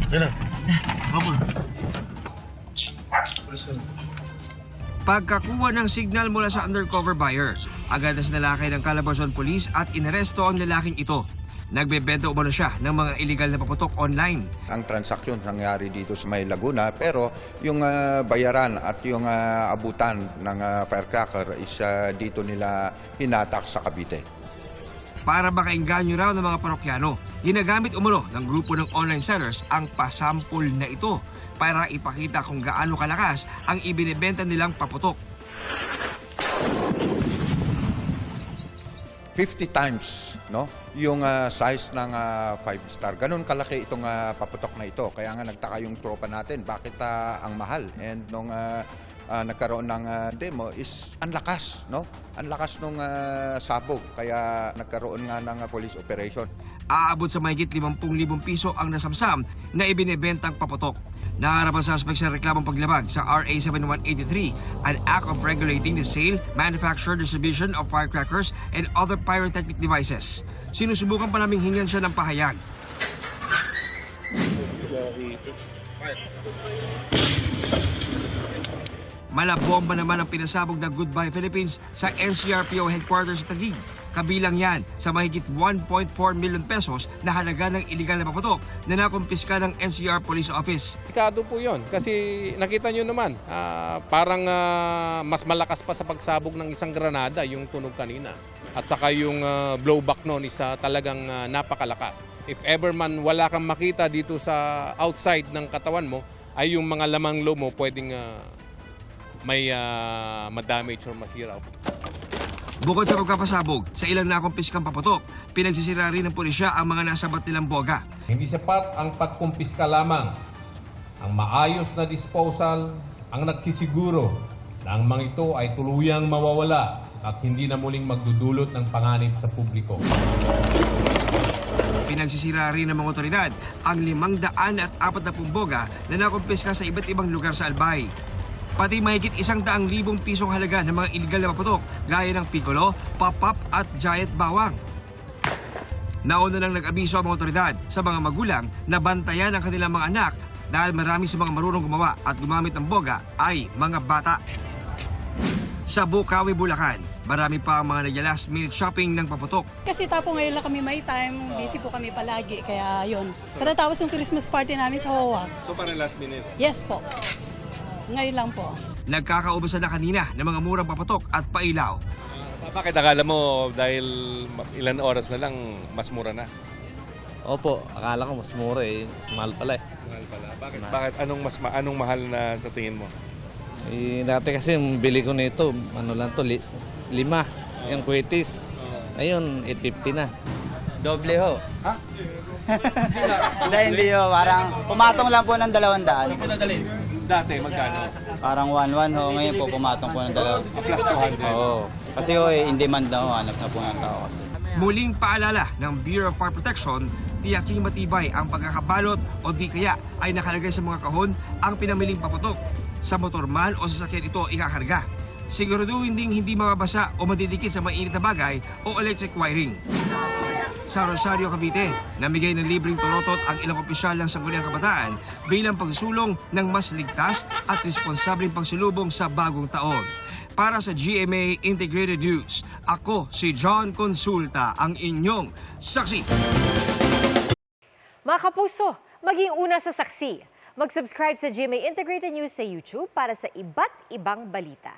Yan na. Kapon. Pagkakuha ng signal mula sa undercover buyer, agad na sinalakay ng Calabarzon Police at inaresto ang lalaking ito. Nagbebenta umano siya ng mga illegal na paputok online. Ang transaksyon nangyari dito sa May Laguna, pero yung bayaran at yung abutan ng firecracker is dito nila hinatak sa Cavite. Para makainganyo raw ng mga parokyano, ginagamit umano ng grupo ng online sellers ang pasampol na ito para ipakita kung gaano kalakas ang ibinebenta nilang paputok. 50 times, no? Yung size ng 5-star. Ganun kalaki itong paputok na ito. Kaya nga nagtaka yung tropa natin, bakit ang mahal? And nung nagkaroon ng demo is ang lakas, no? Ang lakas nung sabog. Kaya nagkaroon nga ng police operation. Aabot sa mahigit 50,000 piso ang nasamsam na ibinebentang paputok. Naharap ang suspect sa reklamong paglabag sa RA 7183, an act of regulating the sale, manufacture, distribution of firecrackers and other pyrotechnic devices. Sinusubukan pa naming hingan siya ng pahayag. Malabomba naman ang pinasabog ng Goodbye Philippines sa NCRPO headquarters sa Taguig. Kabilang yan sa mahigit 1.4 million pesos na halaga ng iligal na paputok na nakumpiska ng NCR Police Office. Delikado po yun kasi nakita nyo naman, parang mas malakas pa sa pagsabog ng isang granada yung tunog kanina. At saka yung blowback noon is talagang napakalakas. If ever man wala kang makita dito sa outside ng katawan mo, ay yung mga lamang loob mo pwedeng may ma-damage or masira. Bukod sa pagkapasabog, sa ilang nakumpiskang paputok, pinagsisira rin ng pulisya ang mga nasabat nilang boga. Hindi sapat ang pagkumpiska lamang. Ang maayos na disposal ang nagsisiguro na ang mga ito ay tuluyang mawawala at hindi na muling magdudulot ng panganib sa publiko. Pinagsisira rin ng mga otoridad ang 540 boga na nakumpiska sa iba't ibang lugar sa Albay. Pati mahigit 100,000 pisong halaga ng mga iligal na paputok gaya ng piccolo, pop-up at giant bawang. Nauna nang nag-abiso ang mga otoridad sa mga magulang na bantayan ang kanilang mga anak dahil marami sa mga marunong gumawa at gumamit ng boga ay mga bata. Sa Bukawi, Bulacan, marami pa ang mga nag-last minute shopping ng paputok. Kasi tapo ngayon lang kami may time, busy po kami palagi, kaya yun. Katatapos yung Christmas party namin sa Hawa. So parang last minute? Yes po. Ngayon lang po. Nagkakaubasan na kanina ng mga murang paputok at pailaw. Bakit akala mo dahil ilan oras na lang mas mura na? Opo, akala ko mas mura eh. Mas mahal pala eh. Mahal pala. Bakit anong mahal na sa tingin mo? Eh, dati kasi bili ko nito, ano lang to, 5. Yung kwitis. Ayun, 850 na. Doble ho. Ha? Hindi ho, parang pumatong lang po ng 200. Dati, magkano? Parang 1-1 ho, ngayon po pumatong po ng 200. Plus 200? Oo. Kasi ho, in demand na ho, hanap na po ng tao kasi. Muling paalala ng Bureau of Fire Protection, tiyaking matibay ang pagkakabalot o di kaya ay nakalagay sa mga kahon ang pinamiling paputok. Sa motor man o sasakyan ito ikakarga. Siguraduhin ding hindi mababasa o madidikit sa mainit na bagay o electric wiring. Sa Rosario, Cavite, namigay ng libreng torotot ang ilang opisyal ng Sangguniang Kabataan bilang pagsulong ng mas ligtas at responsableng pagsulubong sa bagong taon. Para sa GMA Integrated News, ako si John Consulta, ang inyong saksi. Mga kapuso, maging una sa saksi. Mag-subscribe sa GMA Integrated News sa YouTube para sa iba't ibang balita.